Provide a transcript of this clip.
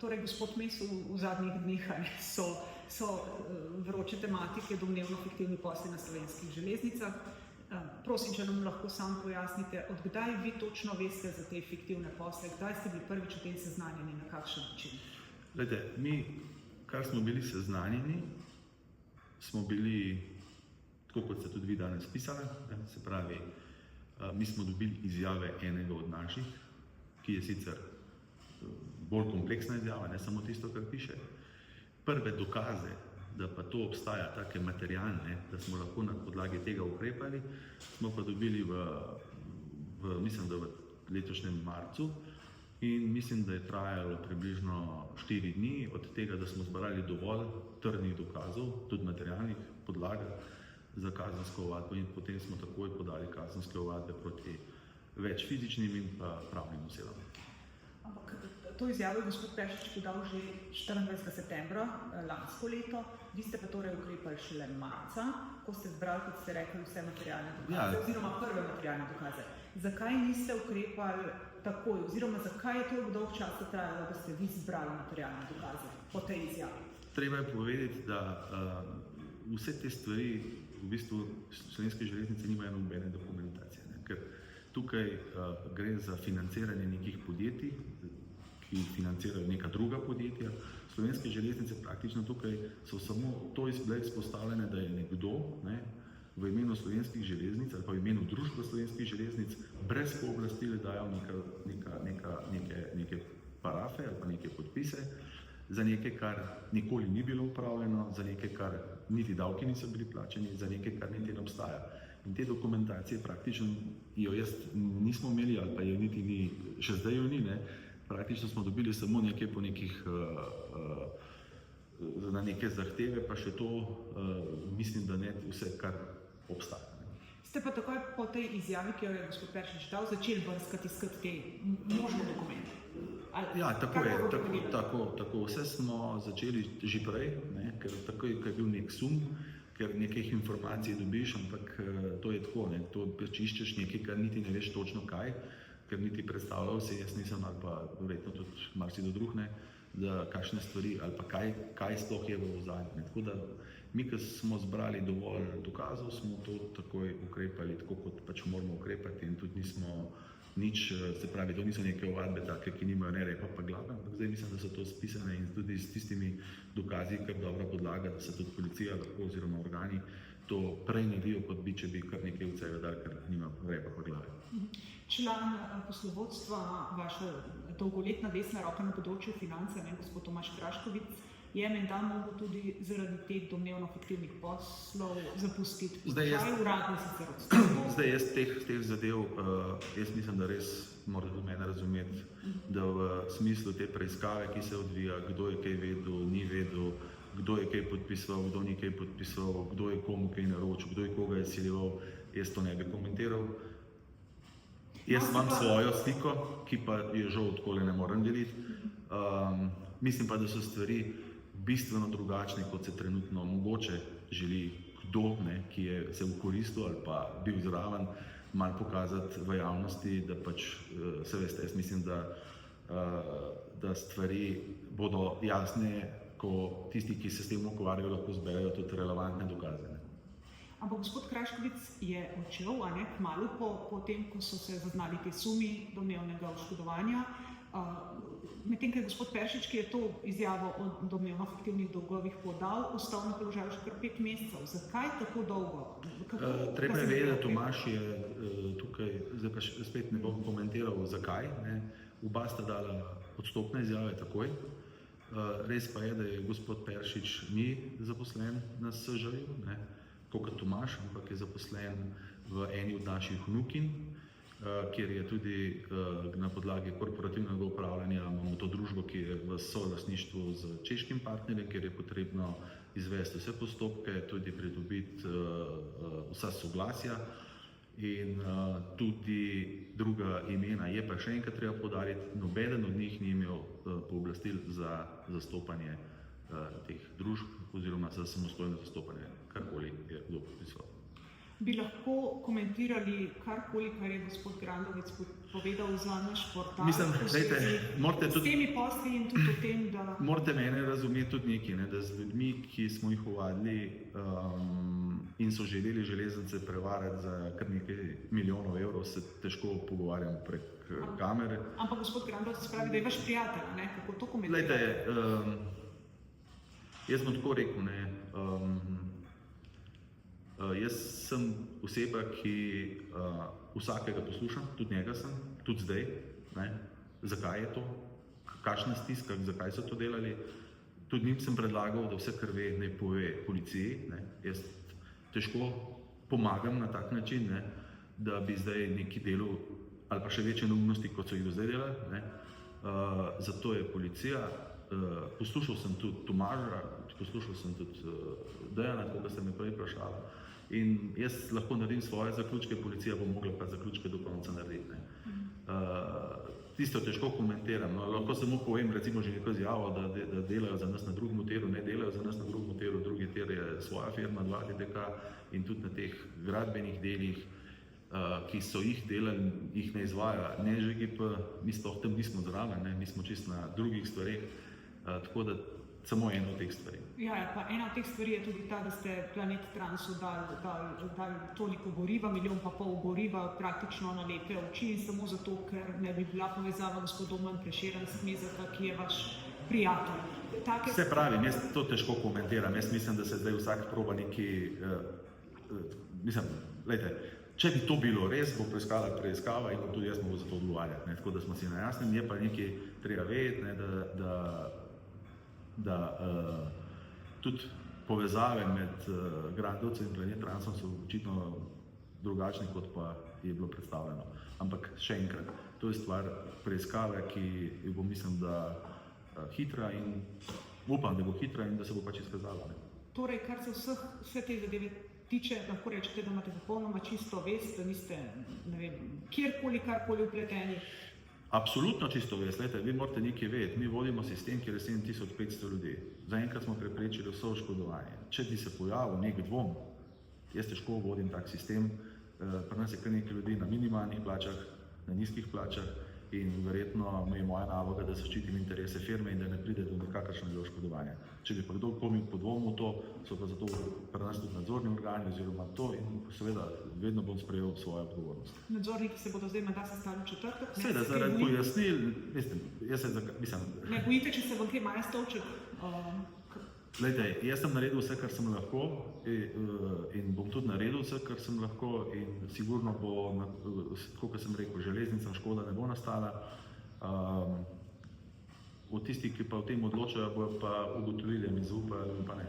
Torej, gospod Mes, v zadnjih dneh so vroče tematike domnevno fiktivni posli na Slovenskih železnicah. Prosim, če nam lahko sam pojasnite, od kdaj vi točno veste za te fiktivne posle, kdaj ste bili prvič o tem seznanjeni, na kakšen način? Glede, mi, kar smo bili seznanjeni, smo bili, tako kot ste tudi vi danes pisali, se pravi, mi smo dobili izjave enega od naših, ki je sicer bolj kompleksna izjava, ne samo tisto, kar piše. Prve dokaze, da pa to obstaja, take materialne, da smo lahko na podlagi tega ukrepali, smo pa dobili mislim, da v letošnjem marcu in mislim, da je trajalo približno 4 dni, od tega, da smo zbrali dovolj trdnih dokazov, tudi materialnih podlag za kazensko ovadbo in potem smo takoj podali kazenske ovadbe proti več fizičnim in pa pravnim osebam. Ampak to izjavo je gospod Peršič podal že 24. septembra lansko leto, vi ste pa torej ukrepali šele marca, ko ste zbrali, kot ste rekli, vse materialne dokaze, oziroma prve materialne dokaze. Zakaj niste ukrepali takoj, oziroma zakaj je to dolg čas trajalo, da ste vi zbrali materialne dokaze po tej izjavi? Treba je povedati, da vse te stvari, v bistvu Slovenske železnice nimajo nobene dokumentacije, ne? Ker tukaj gre za financiranje nekih podjetij, ki financirajo neka druga podjetja. Slovenske železnice praktično tukaj so samo to bile izpostavljene, da je nekdo, ne, v imenu Slovenskih železnic ali pa v imenu družbe Slovenskih železnic brez pooblastil dajal neke parafe ali pa neke podpise za nekaj, kar nikoli ni bilo upravljeno, za nekaj, kar niti davki niso bili plačeni, za nekaj, kar niti ne obstaja. In te dokumentacije praktično jo jaz nismo imeli ali pa jo niti ni, še zdaj jo ni, ne. Praktično smo dobili samo nekaj po nekih, na neke zahteve, pa še to mislim, da ne vse, kar obstaja. Ste pa takoj po tej izjavi, ki jo je gospod Peršič dal, začeli brskati, iskati te možne dokumente? Ja, tako je, tako. Vse smo začeli že prej, ne, ker takoj, ko je bil nek sum, ker nekih informacij dobiš, ampak to je tako, ne, to iščeš nekaj, kar niti ne veš točno kaj, ker niti predstavljal se, jaz nisem ali pa verjetno tudi marsikdo drug, ne, da kakšne stvari ali pa kaj sploh je v ozadju. Tako da mi, ko smo zbrali dovolj dokazov, smo to takoj ukrepali, tako kot pač moramo ukrepati in tudi nismo nič, se pravi, to niso neke ovadbe take, ki nimajo ne repa pa glave, ampak zdaj mislim, da so to spisane in tudi s tistimi dokazi, kar dobra podlaga, da se tudi policija lahko oziroma organi to prej naredijo, kot bi, če bi kar nekaj od sebe dali, ker nima repa pa glave. Član poslovodstva, vaša dolgoletna desna roka na področju finance, gospod Tomaž Kraškovic, je menda mogel tudi zaradi teh domnevno fiktivnih poslov zapustiti. Kaj uradno sicer odstavil? Zdaj jaz teh zadev, jaz mislim, da res morate mene razumeti, da v smislu te preiskave, ki se odvija, kdo je kaj vedel, ni vedel, kdo je kaj podpisoval, kdo ni kaj podpisoval, kdo je komu kaj naročil, kdo je koga izsiljeval, jaz to ne bi komentiral. Jaz imam svojo sliko, ki pa je žal takole ne morem deliti. Mislim pa, da so stvari bistveno drugačne, kot se trenutno mogoče želi kdo, ne, ki je se v koristu ali pa bil zraven, malo pokazati v javnosti, da pač, se veste, jaz mislim, da stvari bodo jasne, ko tisti, ki se s tem ukvarjajo, lahko zberejo tudi relevantne dokaze. Ne. Ampak gospod Kraškovic je odšel, kmalu po tem, ko so se zaznali te sumi domnevnega oškodovanja. Medtem, ko je gospod Peršič, ki je to izjavo o domnevno fiktivnih dolgovih podal, ostal na položaju še kar 5 mesecev. Zakaj tako dolgo? Treba je vedeti, da Tomaž je tukaj, zdaj pa spet ne bom komentiral, zakaj. Ne. Oba sta dala odstopne izjave takoj. Res pa je, da je gospod Peršič ni zaposlen na SŽ-ju, ne, kot Tomaž, ampak je zaposlen v eni od naših vnukinj, kjer je tudi na podlagi korporativnega upravljanja, imamo to družbo, ki je v solastništvu z češkim partnerjem, kjer je potrebno izvesti vse postopke, tudi pridobiti vsa soglasja in tudi druga imena. Je pa še enkrat treba poudariti, nobeden od njih ni imel pooblastil za zastopanje teh družb oziroma za samostojno zastopanje, karkoli je kdo podpisoval. Bi lahko komentirali karkoli, kar je gospod Grandovec povedal za naš portal? Mislim, dajte, morate s tudi, temi posli in tudi o tem, da... morate mene razumeti tudi nekaj, ne, da z ljudmi, ki smo jih uvadili in so želeli železnice prevarati za kar nekaj milijonov evrov, se težko pogovarjam prek kamere. Ampak gospod Grandovec pravi, da je vaš prijatelj, ne? Kako to komentirate? Glejte, jaz bom tako rekel, ne, jaz sem oseba, ki vsakega poslušam, tudi njega sem, tudi zdaj, ne, zakaj je to, kakšna stiska, zakaj so to delali. Tudi njim sem predlagal, da vse, kar ve, naj pove policiji. Ne. Jaz težko pomagam na tak način, ne, da bi zdaj neki delal ali pa še večje neumnosti, kot so jih do zdaj delali. Ne. Zato je policija. Poslušal sem tudi Tomaža, poslušal sem tudi Dejana, koga ste me prej vprašali. In jaz lahko naredim svoje zaključke, policija bo mogla pa zaključke do konca narediti. Tisto težko komentiram. No, lahko samo povem, recimo že neko izjavo, da delajo za nas na drugem tiru, ne delajo za nas na drugem tiru, drugi tir je svoja firma, 2DDK, in tudi na teh gradbenih delih, ki so jih delali, jih ne izvaja, ne ŽGP, mi sploh tam nismo zraven, ne, mi smo čisto na drugih stvareh, tako da samo eno od teh stvari. Ja, pa ena od teh stvari je tudi ta, da ste Planet Transu dali toliko goriva, 1,5 milijona goriva praktično na lepe oči in samo zato, ker ne bi bila povezava gospod Domen Prešeren s Kmezaka, ki je vaš prijatelj. Se pravi, jaz to težko komentiram, jaz mislim, da se zdaj vsak proba neki, glejte, če bi to bilo res, bo preiskava in tudi jaz mogo za to odgovarjati, tako da smo si na jasnem, je pa nekaj treba vedeti, da tudi povezave med Grandovcem in Planet Transom so očitno drugačne, kot pa je bilo predstavljeno. Ampak še enkrat, to je stvar preiskave, ki jo bo, mislim, da hitra in upam, da bo hitra in da se bo pač izkazala. Torej, kar se vse te zadeve tiče, lahko rečete, da imate popolnoma čisto vest, da niste, ne vem, kjerkoli, karkoli vpleteni. Absolutno čisto vest. Lejte, vi morate nekaj vedeti. Mi vodimo sistem, kjer je 7500 ljudi. Zaenkrat smo preprečili vse oškodovanje. Če bi se pojavil nek dvom, jaz težko vodim tak sistem, pri nas je kar nekaj ljudi na minimalnih plačah, na nizkih plačah in verjetno je moja naloga, da zaščitim interese firme in da ne pride do nekakršnega oškodovanja. Če bi pa kdo komil podvomil to, so pa zato pri nas tudi nadzorni organi oziroma to in seveda vedno bom sprejel svojo odgovornost. Nadzorniki se bodo zdaj menda sestali v četrtek? Seveda, zaradi pojasnil, mislim, Ne bojite, če se vam kaj maja stolček? Glejte, jaz sem naredil vse, kar sem lahko in bom tudi naredil vse, kar sem lahko in sigurno bo, tako kot sem rekel, železnicam škoda ne bo nastala. Od tistih, ki pa o tem odločajo, bojo pa ugotovili, mi zaupajo in pa ne.